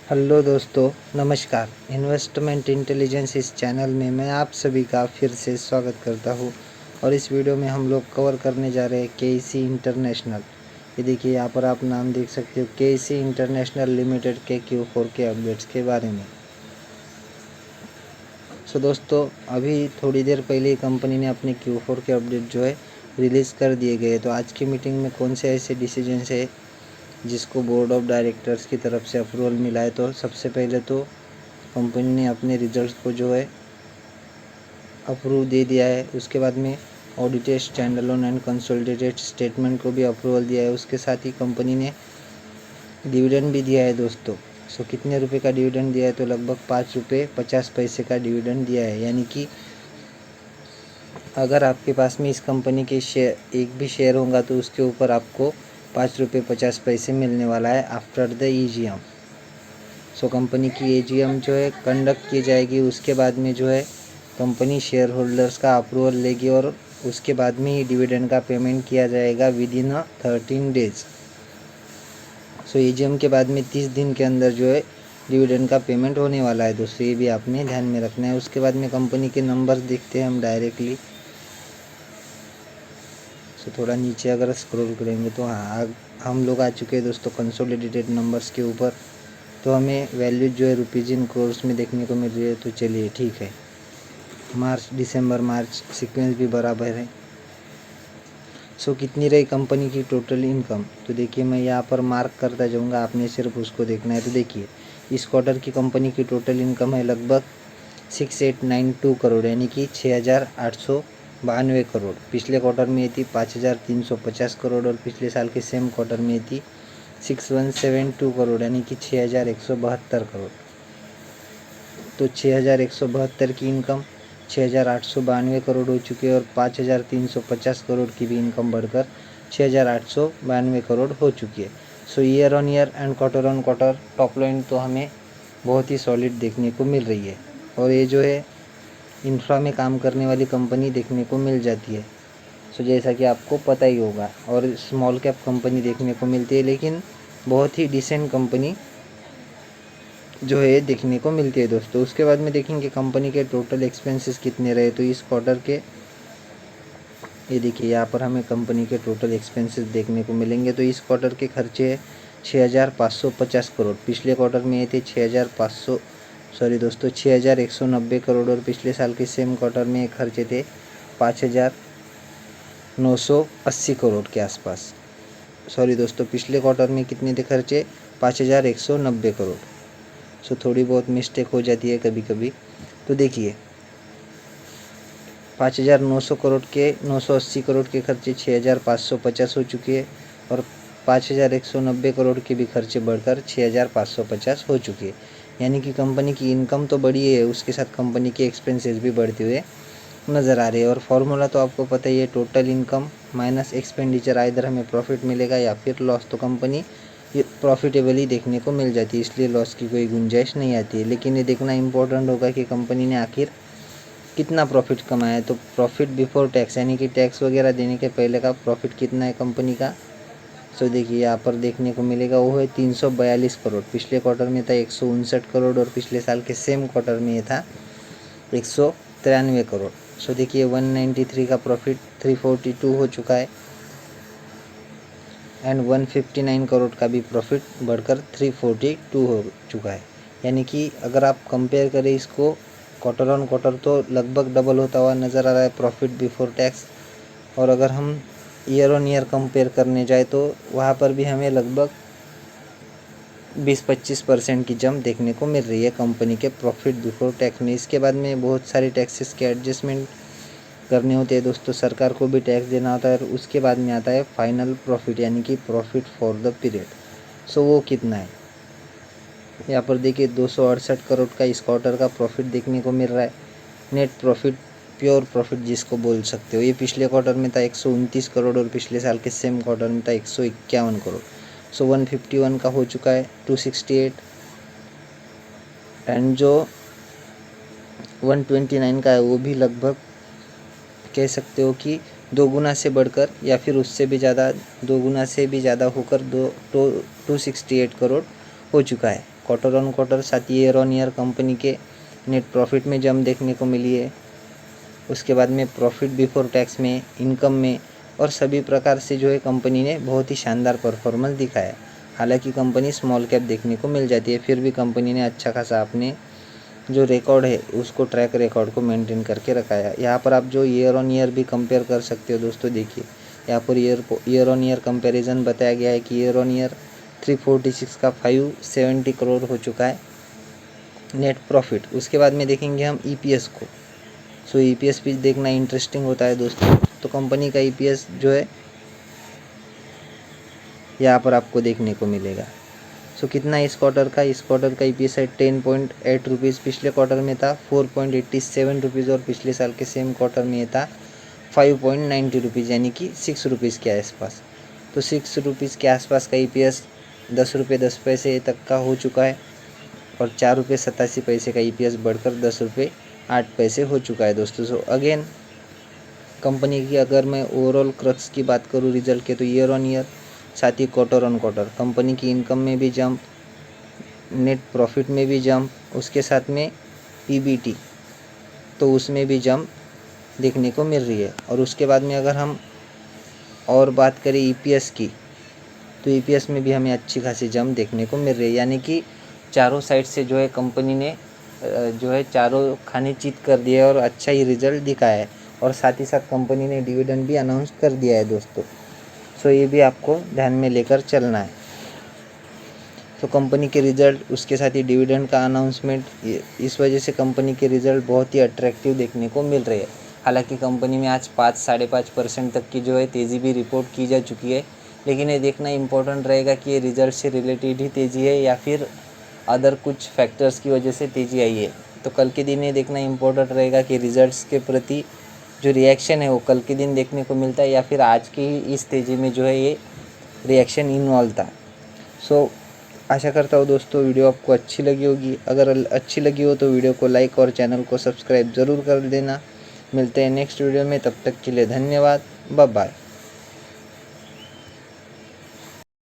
Hello दोस्तों, नमस्कार। Investment intelligence इस चैनल में मैं आप सभी का फिर से स्वागत करता हूं और इस वीडियो में हम लोग कवर करने जा रहे हैं केसी इंटरनेशनल। ये देखिए, यहाँ पर आप नाम देख सकते हो, केसी इंटरनेशनल लिमिटेड के Q4 के अपडेट्स के बारे में। दोस्तों, अभी थोड़ी देर पहले ही कंपनी ने अपने Q4 के अपडेट जो है रिलीज़ कर दिए गए। तो आज की मीटिंग में कौन से ऐसे डिसीजंस है जिसको बोर्ड ऑफ डायरेक्टर्स की तरफ से अप्रूवल मिला है। तो सबसे पहले तो कंपनी ने अपने रिजल्ट्स को जो है अप्रूव दे दिया है। उसके बाद में audited standalone and consolidated statement को भी अप्रूवल दिया है। उसके साथ ही कंपनी ने डिविडेंड भी दिया है दोस्तों। कितने रुपए का डिविडेंड दिया है? तो लगभग 5 रुपये 50 पैसे का डिविडेंड दिया है। यानी कि अगर आपके पास में इस कंपनी के शेयर एक भी शेयर होगा तो उसके ऊपर आपको 5 रुपये 50 पैसे मिलने वाला है आफ्टर द EGM। कंपनी की AGM जो है कंडक्ट की जाएगी। उसके बाद में जो है कंपनी शेयर होल्डर्स का अप्रूवल लेगी और उसके बाद में ही डिविडेंड का पेमेंट किया जाएगा विदिन 13 डेज। AGM के बाद में 30 दिन के अंदर जो है डिविडेंड का पेमेंट होने वाला है दोस्तों। ये भी आपने ध्यान में रखना है। उसके बाद में कंपनी के नंबर्स देखते हैं हम डायरेक्टली। थोड़ा नीचे अगर स्क्रॉल करेंगे तो हाँ, हम लोग आ चुके हैं दोस्तों कंसोलिडेटेड नंबर्स के ऊपर। तो हमें वैल्यू जो है रुपीज़ इन क्रोर्स में देखने को मिल रही है। तो चलिए ठीक है, मार्च दिसंबर मार्च सीक्वेंस भी बराबर है। कितनी रही कंपनी की टोटल इनकम? तो देखिए, मैं यहाँ पर मार्क करता जाऊँगा, आपने सिर्फ उसको देखना है। तो देखिए, इस क्वार्टर की कंपनी की टोटल इनकम है लगभग 6892 करोड़, यानी कि 6892 करोड़। पिछले क्वार्टर में ये थी 5350 करोड़ और पिछले साल के सेम क्वार्टर में थी 6172 करोड़, यानी कि 6172 करोड़। तो 6172 की इनकम 6892 करोड़ हो चुकी है और 5350 करोड़ की भी इनकम बढ़कर 6892 करोड़ हो चुकी है। Year on year and quarter on quarter top line तो हमें बहुत ही सॉलिड देखने को मिल रही है। और ये जो है इंफ्रा में काम करने वाली कंपनी देखने को मिल जाती है। जैसा कि आपको पता ही होगा, और स्मॉल कैप कंपनी देखने को मिलती है, लेकिन बहुत ही डिसेंट कंपनी जो है देखने को मिलती है दोस्तों। उसके बाद में देखेंगे कंपनी के टोटल एक्सपेंसेस कितने रहे। तो इस क्वार्टर के ये देखिए, यहाँ पर हमें कंपनी के टोटल एक्सपेंसेस देखने को मिलेंगे। तो इस क्वार्टर के खर्चे 6550 करोड़। पिछले क्वार्टर में ये थे 6190 करोड़ और पिछले साल के सेम क्वार्टर में ये खर्चे थे 5980 करोड़ के आसपास। दोस्तों, पिछले क्वार्टर में कितने थे खर्चे? 5190 करोड़। थोड़ी बहुत मिस्टेक हो जाती है कभी कभी। तो देखिए, 5900 करोड़ के 980 करोड़ के खर्चे 6550 हो चुके हैं और 5190 करोड़ के भी खर्चे बढ़कर 6550 हो चुके हैं। यानी कि कंपनी की इनकम तो बढ़ी है, उसके साथ कंपनी के एक्सपेंसेस भी बढ़ते हुए नज़र आ रहे हैं। और फॉर्मूला तो आपको पता ही है, total income minus expenditure. Either हमें प्रॉफिट मिलेगा या फिर लॉस। तो कंपनी ये प्रॉफिटेबली देखने को मिल जाती है, इसलिए लॉस की कोई गुंजाइश नहीं आती है। लेकिन ये देखना इम्पोर्टेंट होगा कि कंपनी ने आखिर कितना प्रॉफिट कमाया है। तो प्रॉफिट बिफोर टैक्स, यानी कि टैक्स वगैरह देने के पहले का प्रॉफिट कितना है कंपनी का। देखिए, यहाँ पर देखने को मिलेगा वो है 342 करोड़। पिछले क्वार्टर में था 159 करोड़ और पिछले साल के सेम क्वार्टर में ये था 193 करोड़। देखिए, 193 का प्रॉफिट 342 हो चुका है एंड 159 करोड़ का भी प्रॉफिट बढ़कर 342 हो चुका है। यानी कि अगर आप कंपेयर करें इसको क्वार्टर ऑन क्वार्टर, तो लगभग डबल होता हुआ नज़र आ रहा है प्रॉफिट बिफोर टैक्स। और अगर हम ईयर ऑन ईयर कंपेयर करने जाए तो वहाँ पर भी हमें लगभग 20-25% की जंप देखने को मिल रही है कंपनी के प्रॉफिट बिफोर टैक्स में। इसके बाद में बहुत सारे टैक्सेस के एडजस्टमेंट करने होते हैं दोस्तों, सरकार को भी टैक्स देना होता है। और उसके बाद में आता है फाइनल प्रॉफिट, यानी कि प्रॉफिट फॉर द पीरियड। वो कितना है? यहाँ पर देखिए, 268 करोड़ का इस क्वार्टर का प्रॉफिट देखने को मिल रहा है। नेट प्रॉफिट, प्योर प्रॉफिट जिसको बोल सकते हो, ये पिछले क्वार्टर में था 129 करोड़ और पिछले साल के सेम क्वार्टर में था 151 करोड़। 151 का हो चुका है 268 एंड जो 129 का है वो भी लगभग कह सकते हो कि 2 गुना से बढ़कर या फिर उससे भी ज़्यादा, 2 गुना से भी ज़्यादा होकर 268 करोड़ हो चुका है। क्वार्टर ऑन क्वार्टर साथ ईयर ऑन ईयर कंपनी के नेट प्रॉफिट में जंप देखने को मिली है। उसके बाद में प्रॉफिट बिफोर टैक्स में, इनकम में और सभी प्रकार से जो है कंपनी ने बहुत ही शानदार परफॉर्मेंस दिखाया। हालांकि कंपनी स्मॉल कैप देखने को मिल जाती है, फिर भी कंपनी ने अच्छा खासा अपने जो रिकॉर्ड है उसको ट्रैक रिकॉर्ड को मेंटेन करके रखा है। यहाँ पर आप जो ईयर ऑन ईयर भी कंपेयर कर सकते हो दोस्तों। देखिए यहाँ per year on year comparison बताया गया है कि ईयर ऑन ईयर 346 का 570 करोड़ हो चुका है नेट प्रॉफिट। उसके बाद में देखेंगे हम ईपीएस को। सो ईपीएस भी देखना इंटरेस्टिंग होता है दोस्तों। तो कंपनी का ईपीएस जो है यहाँ पर आपको देखने को मिलेगा। सो कितना है इस क्वार्टर का ईपीएस है 10.8 रुपीज़, पिछले क्वार्टर में था 4.87 रुपीज़ और पिछले साल के सेम क्वार्टर में था 5.90 रुपीज़, यानी कि 6 रुपीज़ के आसपास। तो 6 रुपीज़ के आसपास का ईपीएस 10 रुपये 10 पैसे तक का हो चुका है और 4 रुपये 87 पैसे का ईपीएस बढ़कर 10 रुपये 8 पैसे हो चुका है दोस्तों। सो अगेन कंपनी की अगर मैं ओवरऑल क्रक्स की बात करूँ रिजल्ट के, तो ईयर ऑन ईयर साथ ही क्वार्टर ऑन क्वार्टर कंपनी की इनकम में भी जंप, नेट प्रॉफिट में भी जंप, उसके साथ में पीबीटी तो उसमें भी जंप देखने को मिल रही है। और उसके बाद में अगर हम और बात करें ईपीएस की, तो ईपीएस में भी हमें अच्छी खासी जंप देखने को मिल रही है। यानी कि चारों साइड से जो है कंपनी ने जो है चारों खाने चित कर दिया है और अच्छा ही रिजल्ट दिखाया है। और साथ ही साथ कंपनी ने डिविडेंड भी अनाउंस कर दिया है दोस्तों। सो ये भी आपको ध्यान में लेकर चलना है। तो कंपनी के रिज़ल्ट, उसके साथ ही डिविडेंड का अनाउंसमेंट, इस वजह से कंपनी के रिज़ल्ट बहुत ही अट्रैक्टिव देखने को मिल रहे हैं। हालांकि कंपनी में आज 5-5.5% तक की जो है तेज़ी भी रिपोर्ट की जा चुकी है, लेकिन ये देखना इम्पोर्टेंट रहेगा कि ये रिज़ल्ट से रिलेटेड ही तेज़ी है या फिर अदर कुछ फैक्टर्स की वजह से तेज़ी आई है। तो कल के दिन ये देखना इम्पोर्टेंट रहेगा कि रिज़ल्ट्स के प्रति जो रिएक्शन है वो कल के दिन देखने को मिलता है या फिर आज की ही इस तेज़ी में जो है ये रिएक्शन इन्वॉल्व था। सो आशा करता हूँ दोस्तों वीडियो आपको अच्छी लगी होगी। अगर अच्छी लगी हो तो वीडियो को लाइक और चैनल को सब्सक्राइब ज़रूर कर देना। मिलते हैं नेक्स्ट वीडियो में, तब तक के लिए धन्यवाद, बाय बाय।